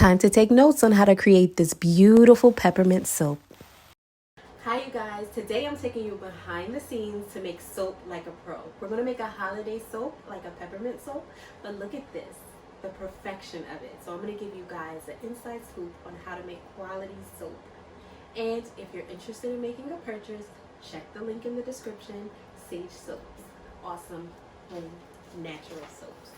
Time to take notes on how to create this beautiful peppermint soap. Hi you guys, today I'm taking you behind the scenes to make soap like a pro. We're going to make a holiday soap like a peppermint soap, but look at this, the perfection of it. So I'm going to give you guys an inside scoop on how to make quality soap. And if you're interested in making a purchase, check the link in the description. Sage Soaps, awesome home natural soaps.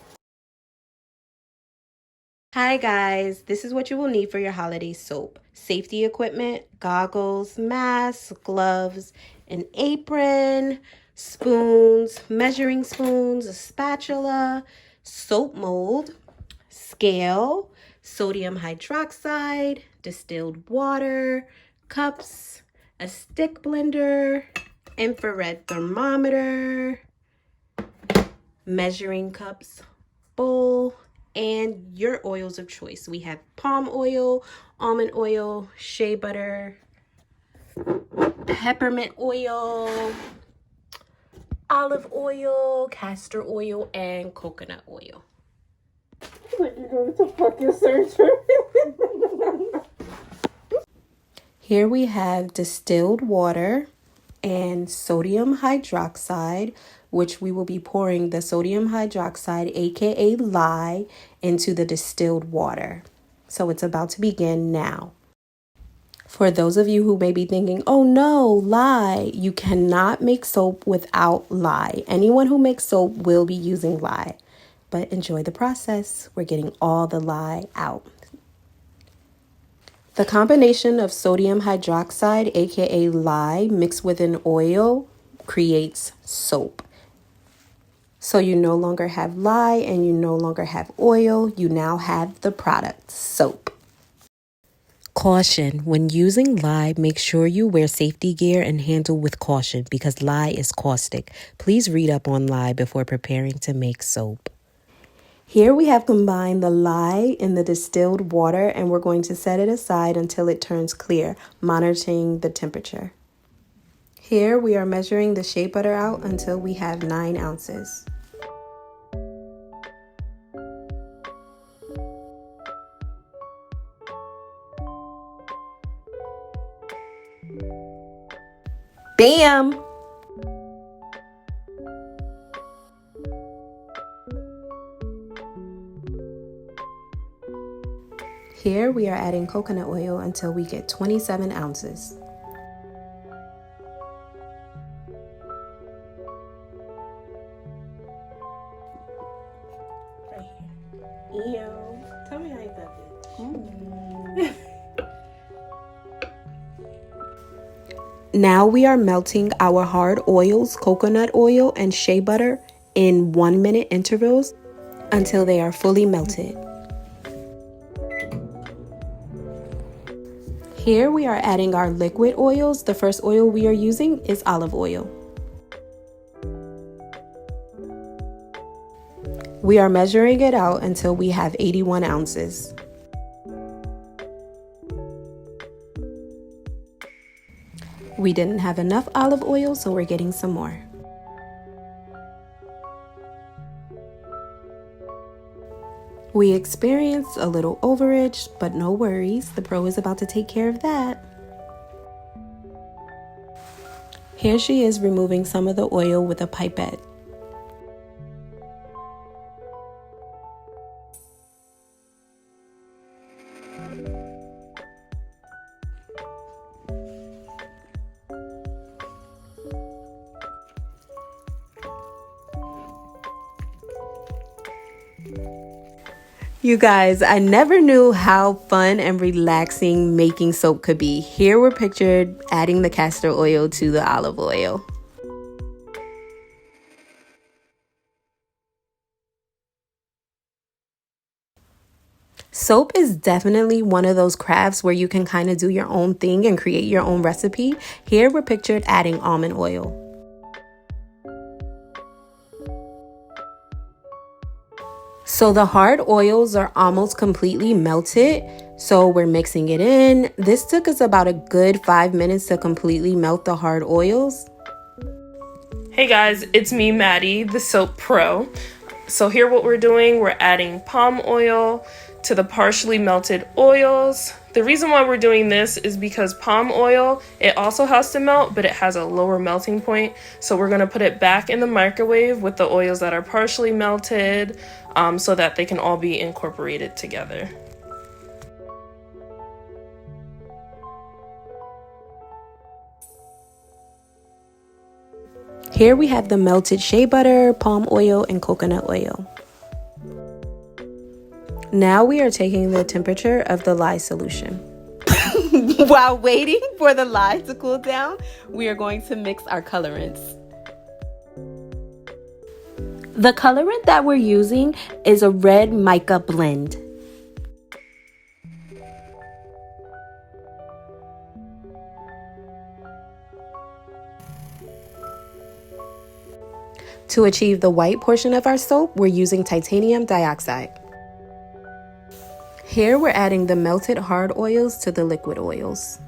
Hi guys, this is what you will need for your holiday soap. Safety equipment, goggles, mask, gloves, an apron, spoons, measuring spoons, a spatula, soap mold, scale, sodium hydroxide, distilled water, cups, a stick blender, infrared thermometer, measuring cups, bowl, and your oils of choice. We have palm oil, almond oil, shea butter, peppermint oil, olive oil, castor oil, and coconut oil. Like you're going to fucking surgery. Here we have distilled water and sodium hydroxide, which we will be pouring the sodium hydroxide, aka lye, into the distilled water. So it's about to begin now. For those of you who may be thinking, oh no, lye, you cannot make soap without lye. Anyone who makes soap will be using lye, but enjoy the process. We're getting all the lye out. The combination of sodium hydroxide, aka lye, mixed with an oil creates soap. So you no longer have lye and you no longer have oil. You now have the product, soap. Caution: when using lye, make sure you wear safety gear and handle with caution because lye is caustic. Please read up on lye before preparing to make soap. Here we have combined the lye in the distilled water and we're going to set it aside until it turns clear, monitoring the temperature. Here we are measuring the shea butter out until we have 9 ounces. Bam! Here we are adding coconut oil until we get 27 ounces. Right here. Ew. Tell me how you got this. Now we are melting our hard oils, coconut oil and shea butter in 1-minute intervals until they are fully melted. Here we are adding our liquid oils. The first oil we are using is olive oil. We are measuring it out until we have 81 ounces. We didn't have enough olive oil, so we're getting some more. We experienced a little overage, but no worries. The pro is about to take care of that. Here she is removing some of the oil with a pipette. You guys, I never knew how fun and relaxing making soap could be. Here we're pictured adding the castor oil to the olive oil. Soap is definitely one of those crafts where you can kind of do your own thing and create your own recipe. Here we're pictured adding almond oil. So the hard oils are almost completely melted, so we're mixing it in. This took us about a good 5 minutes to completely melt the hard oils. Hey guys, it's me, Maddie, the soap pro. So here what we're doing, we're adding palm oil, to the partially melted oils. The reason why we're doing this is because palm oil, it also has to melt, but it has a lower melting point. So we're gonna put it back in the microwave with the oils that are partially melted, so that they can all be incorporated together. Here we have the melted shea butter, palm oil, and coconut oil. Now we are taking the temperature of the lye solution. While waiting for the lye to cool down, we are going to mix our colorants. The colorant that we're using is a red Mica blend. To achieve the white portion of our soap, we're using titanium dioxide. Here we're adding the melted hard oils to the liquid oils.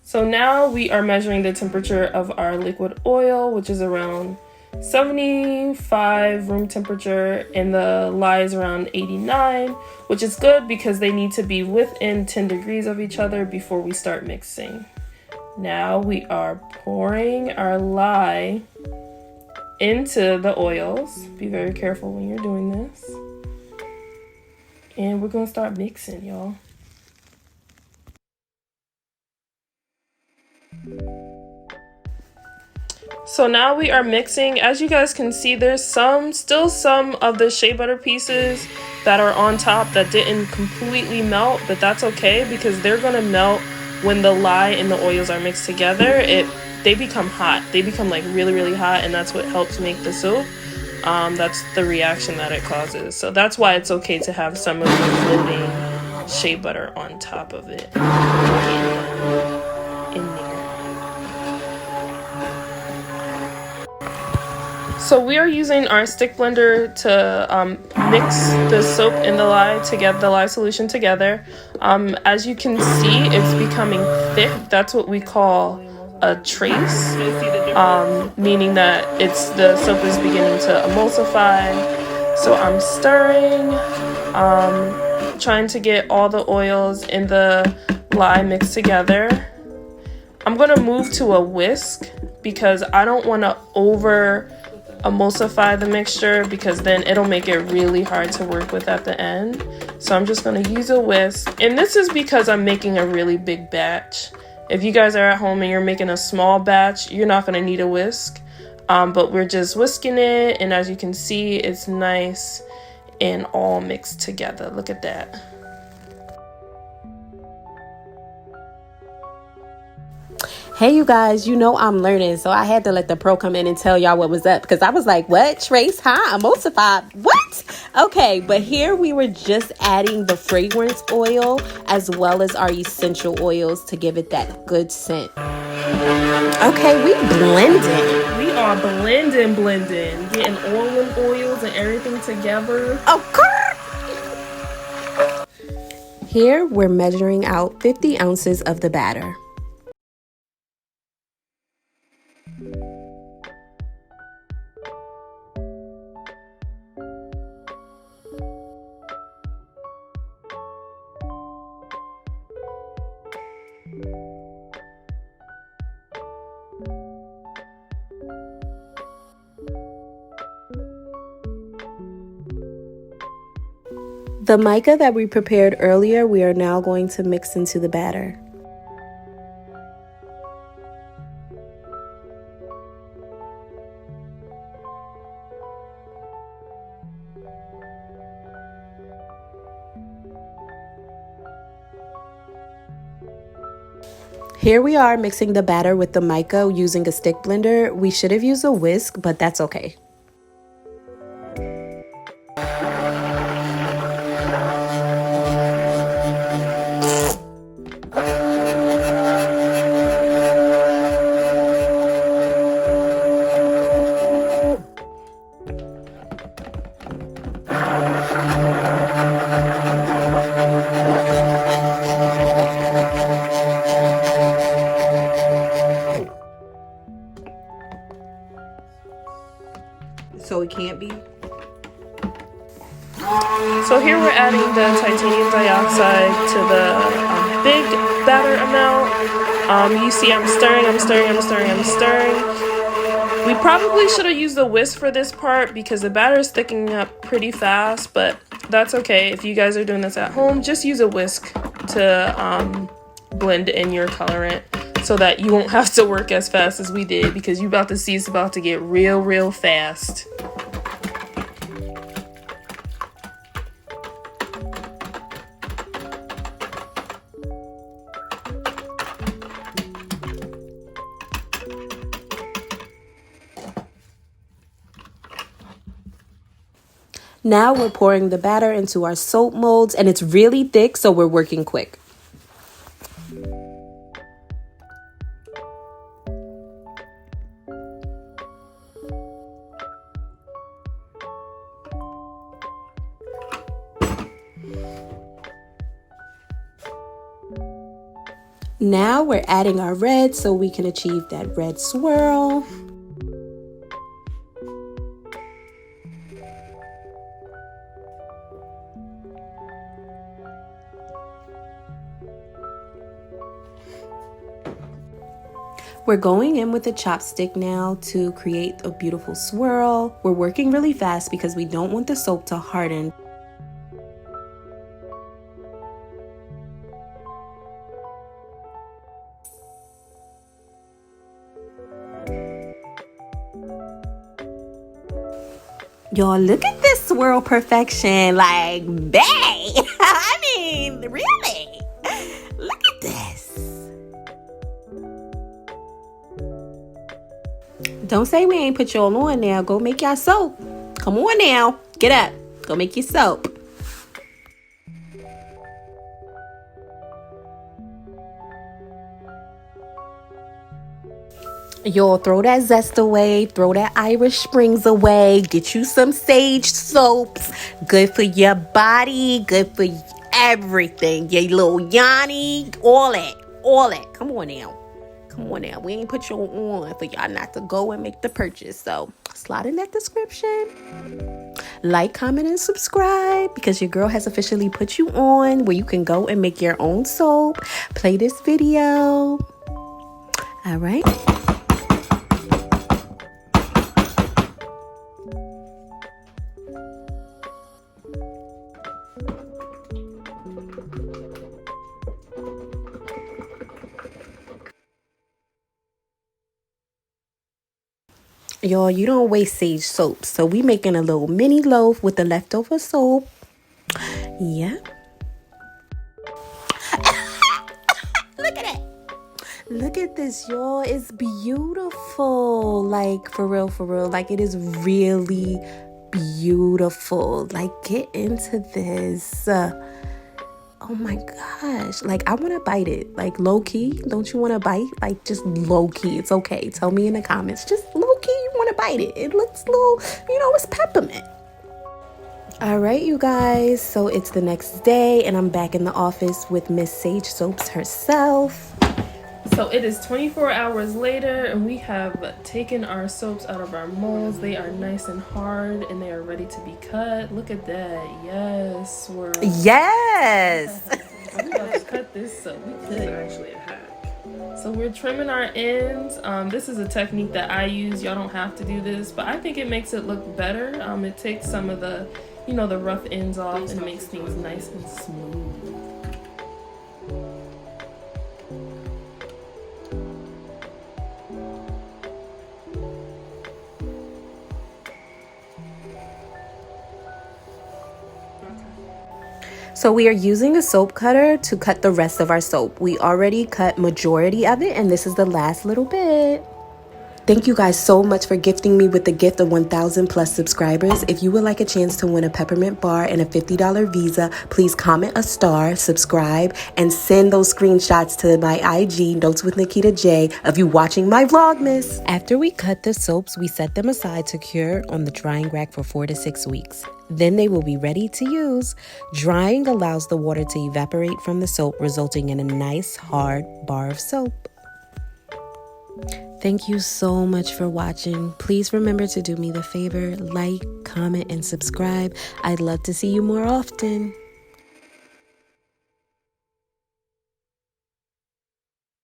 So now we are measuring the temperature of our liquid oil, which is around 75 room temperature, and the lye is around 89, which is good because they need to be within 10 degrees of each other before we start mixing. Now we are pouring our lye into the oils. Be very careful when you're doing this. And we're gonna start mixing, y'all. So now we are mixing. As you guys can see, there's still some of the shea butter pieces that are on top that didn't completely melt, but that's okay because they're gonna melt when the lye and the oils are mixed together. They become hot. They become like really, really hot, and that's what helps make the soap. That's the reaction that it causes. So that's why it's okay to have some of the floating shea butter on top of it in there. So we are using our stick blender to mix the soap and the lye solution together. As you can see, it's becoming thick. That's what we call a trace, meaning that the soap is beginning to emulsify. So I'm stirring, trying to get all the oils in the lye mixed together. I'm gonna move to a whisk because I don't want to over emulsify the mixture because then it'll make it really hard to work with at the end. So I'm just going to use a whisk, and this is because I'm making a really big batch. If you guys are at home and you're making a small batch, you're not going to need a whisk, but we're just whisking it, and as you can see, it's nice and all mixed together. Look at that. Hey, you guys, you know I'm learning, so I had to let the pro come in and tell y'all what was up because I was like, what? Trace, huh? Emulsified? What? Okay, but here we were just adding the fragrance oil as well as our essential oils to give it that good scent. Okay, we blending. We are blending, getting almond oils and everything together. Okay. Here we're measuring out 50 ounces of the batter. The mica that we prepared earlier, we are now going to mix into the batter. Here we are mixing the batter with the mica using a stick blender. We should have used a whisk, but that's okay. So here we're adding the titanium dioxide to the big batter amount. You see I'm stirring. We probably should have used the whisk for this part because the batter is thickening up pretty fast, but that's okay. If you guys are doing this at home, just use a whisk to blend in your colorant so that you won't have to work as fast as we did, because you about to see it's about to get real fast. Now we're pouring the batter into our soap molds, and it's really thick, so we're working quick. Now we're adding our red so we can achieve that red swirl. We're going in with a chopstick now to create a beautiful swirl. We're working really fast because we don't want the soap to harden. Y'all, look at this swirl perfection. Like, bae. I mean, really? Look at this. Don't say we ain't put y'all on now. Go make y'all soap. Come on now. Get up. Go make your soap. Y'all, throw that zest away. Throw that Irish Springs away. Get you some sage soaps. Good for your body. Good for everything. Your little Yanni. All it. Come on now. We ain't put you on for y'all not to go and make the purchase. So slide in that description. Like, comment, and subscribe, because your girl has officially put you on where you can go and make your own soap. Play this video. All right. Y'all, you don't waste sage soap. So we making a little mini loaf with the leftover soap. Yeah. Look at it. Look at this, y'all. It's beautiful. Like, for real. Like, it is really beautiful. Like, get into this. Oh my gosh. Like, I want to bite it. Like, low key. Don't you want to bite? Like, just low key. It's okay. Tell me in the comments. Just low key, you want to bite it. It looks a little, it's peppermint. All right, you guys. So it's the next day, and I'm back in the office with Miss Sage Soaps herself. So it is 24 hours later, and we have taken our soaps out of our molds. They are nice and hard, and they are ready to be cut. Look at that. Yes. Yes. I'm about to cut this soap. This is actually a hack. So we're trimming our ends. This is a technique that I use. Y'all don't have to do this, but I think it makes it look better. It takes some of the, the rough ends off, and it makes things nice and smooth. So we are using a soap cutter to cut the rest of our soap. We already cut majority of it, and this is the last little bit. Thank you guys so much for gifting me with the gift of 1,000 plus subscribers. If you would like a chance to win a peppermint bar and a $50 Visa, please comment a star, subscribe, and send those screenshots to my IG, Notes with Nikita J, of you watching my Vlogmas. After we cut the soaps, we set them aside to cure on the drying rack for 4 to 6 weeks. Then they will be ready to use. Drying allows the water to evaporate from the soap, resulting in a nice, hard bar of soap. Thank you so much for watching. Please remember to do me the favor, like, comment, and subscribe. I'd love to see you more often.